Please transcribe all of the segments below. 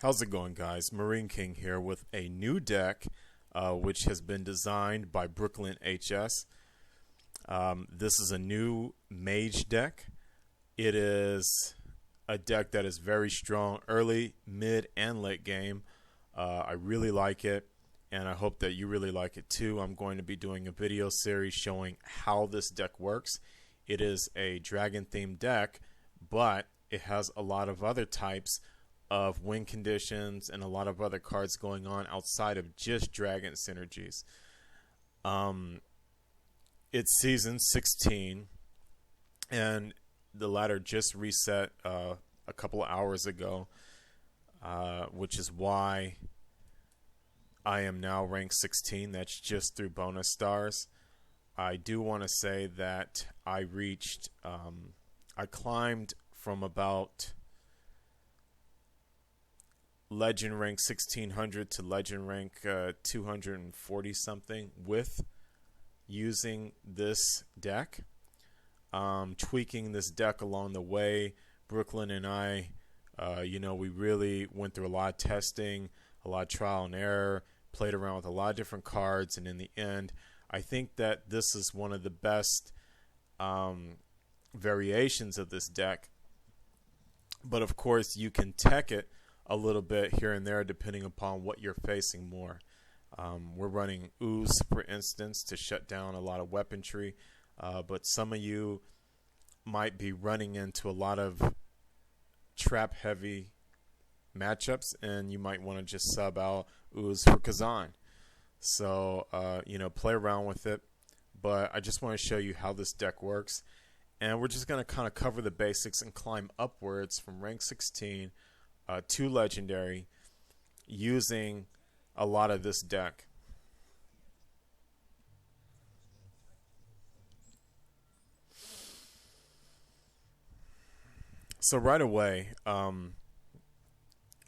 How's it going, guys? Marine King here with a new deck which has been designed by Brooklyn HS. This is a new mage deck. It is a deck that is very strong early, mid, and late game. I really like it, and I hope that you really like it too. I'm going to be doing a video series showing how this deck works. It is a dragon-themed deck, but it has a lot of other types of win conditions and a lot of other cards going on outside of just dragon synergies. It's season 16, and the ladder just reset a couple of hours ago, which is why I am now ranked 16. That's just through bonus stars. I do want to say that I climbed from about legend rank 1600 to legend rank 240 something with using this deck, tweaking this deck along the way. Brooklyn and I, we really went through a lot of testing, a lot of trial and error, played around with a lot of different cards, and in the end, I think that this is one of the best variations of this deck. But of course, you can tech it a little bit here and there depending upon what you're facing more. We're running Ooze, for instance, to shut down a lot of weaponry, but some of you might be running into a lot of trap heavy matchups, and you might want to just sub out Ooze for Kazan. So play around with it, but I just want to show you how this deck works, and we're just going to kind of cover the basics and climb upwards from rank 16 to legendary using a lot of this deck. So right away,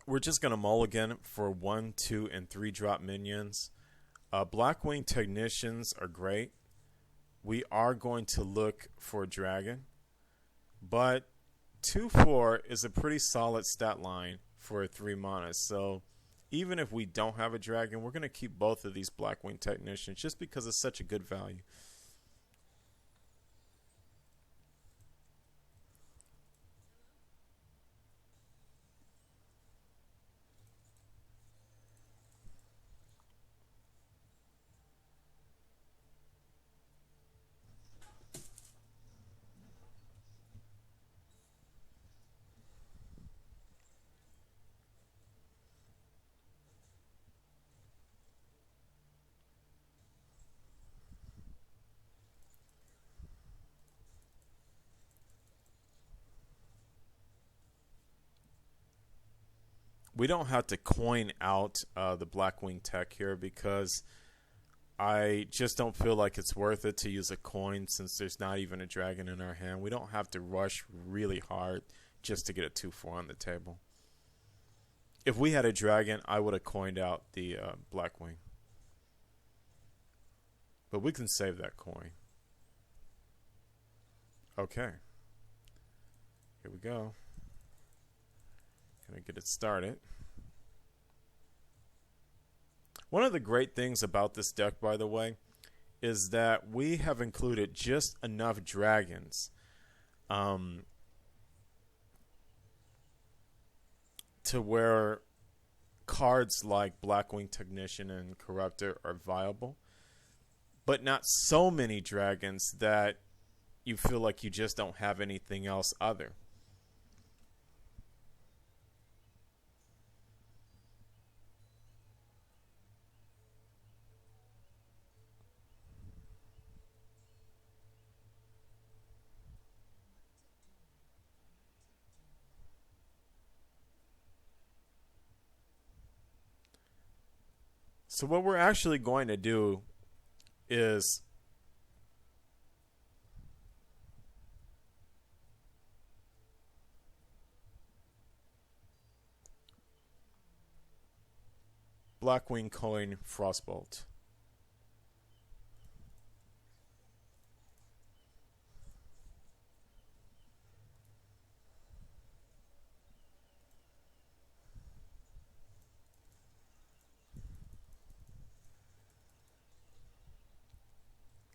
we're just going to mulligan for 1, 2, and 3 drop minions. Blackwing Technicians are great. We are going to look for a dragon, but 2/4 is a pretty solid stat line for a 3 mana. So even if we don't have a dragon, we're going to keep both of these Blackwing Technicians just because it's such a good value. We don't have to coin out the Blackwing Tech here because I just don't feel like it's worth it to use a coin since there's not even a dragon in our hand. We don't have to rush really hard just to get a 2/4 on the table. If we had a dragon, I would have coined out the Blackwing. But we can save that coin. Okay. Here we go. Gonna get it started. One of the great things about this deck, by the way, is that we have included just enough dragons to where cards like Blackwing Technician and Corruptor are viable, but not so many dragons that you feel like you just don't have anything else other. So what we're actually going to do is Blackwing coin Frostbolt.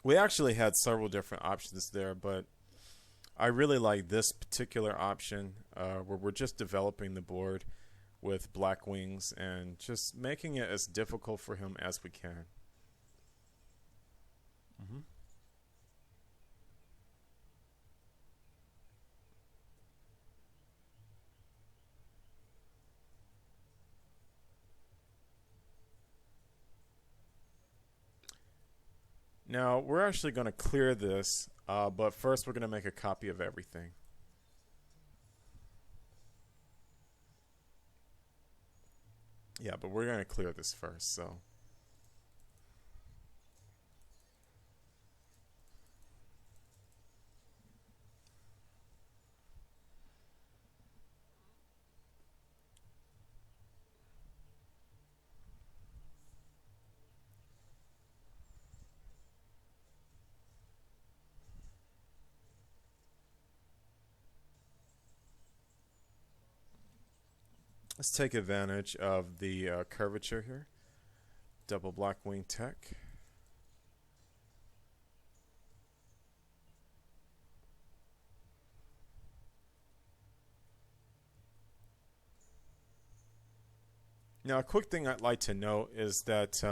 We actually had several different options there, but I really like this particular option where we're just developing the board with black wings and just making it as difficult for him as we can. Mm-hmm. Now, we're actually going to clear this, but first we're going to make a copy of everything. Yeah, but we're going to clear this first, so. Let's take advantage of the curvature here. Double black wing tech. Now, a quick thing I'd like to note is that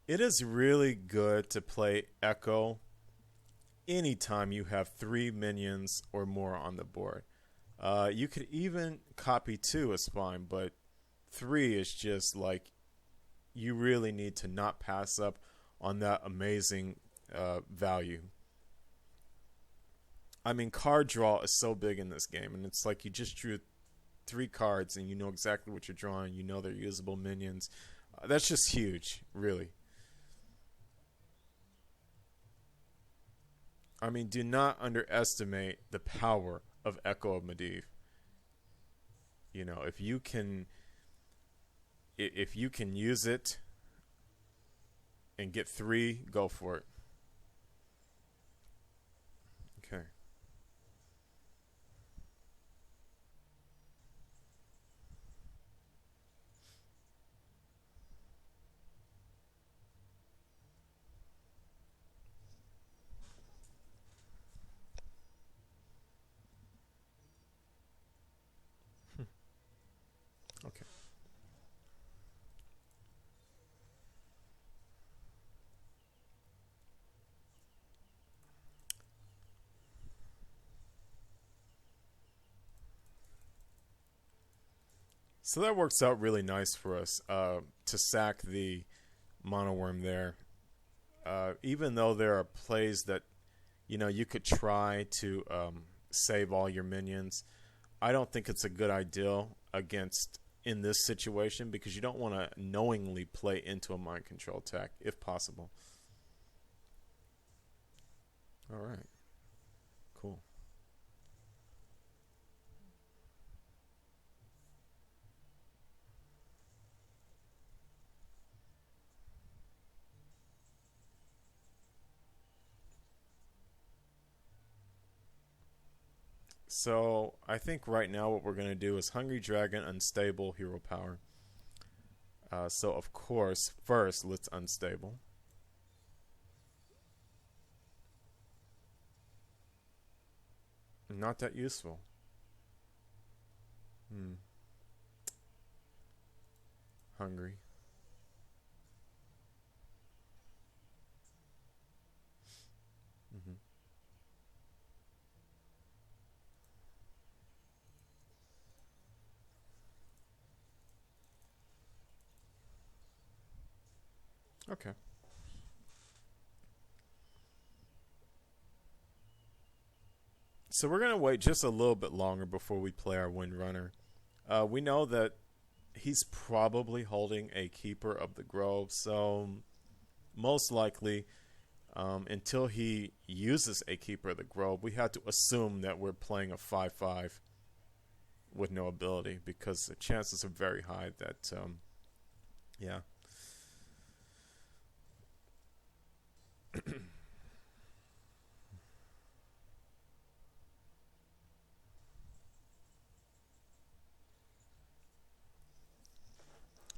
it is really good to play Echo anytime you have 3 minions or more on the board. You could even copy 2 is fine, but 3 is just like you really need to not pass up on that amazing value. I mean, card draw is so big in this game, and it's like you just drew 3 cards and you know exactly what you're drawing. You know they're usable minions. That's just huge, really. I mean, do not underestimate the power of Echo of Medivh. You know, if you can use it and get 3, go for it. Okay. Okay. So that works out really nice for us to sack the monoworm there. Even though there are plays that you could try to save all your minions, I don't think it's a good idea against in this situation because you don't want to knowingly play into a mind control attack if possible. All right. Cool. So I think right now what we're going to do is Hungry Dragon, Unstable, Hero Power. So of course, first let's Unstable. Not that useful. Hungry. Mm-hmm. Okay. So we're going to wait just a little bit longer before we play our Windrunner. We know that he's probably holding a Keeper of the Grove, so most likely until he uses a Keeper of the Grove, we have to assume that we're playing a 5/5 with no ability because the chances are very high that, yeah.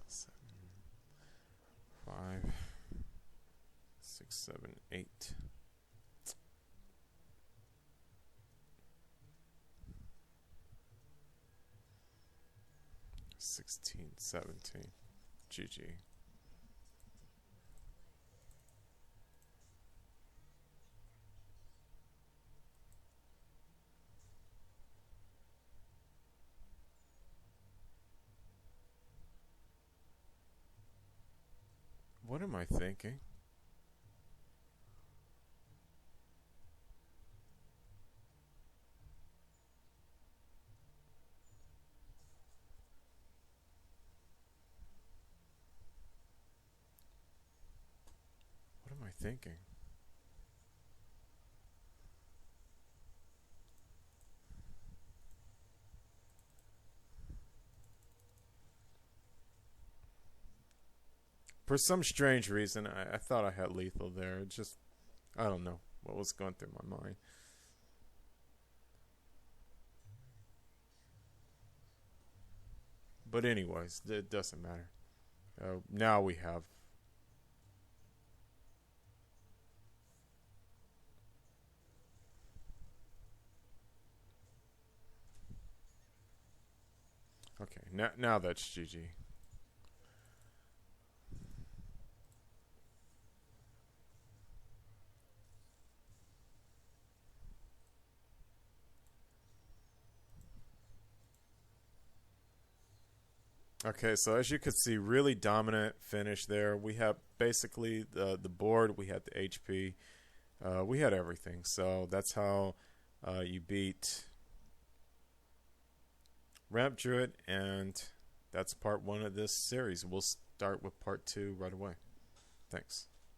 Seven, 5. 6, 7, 8. $16, $17. GG. What am I thinking? What am I thinking? For some strange reason, I thought I had lethal there. It just, I don't know what was going through my mind. But anyways, it doesn't matter. Now we have. Okay, now that's GG. Okay, so as you can see, really dominant finish there. We have basically the board, we had the HP, we had everything. So that's how you beat Ramp Druid, and that's part 1 of this series. We'll start with part 2 right away. Thanks.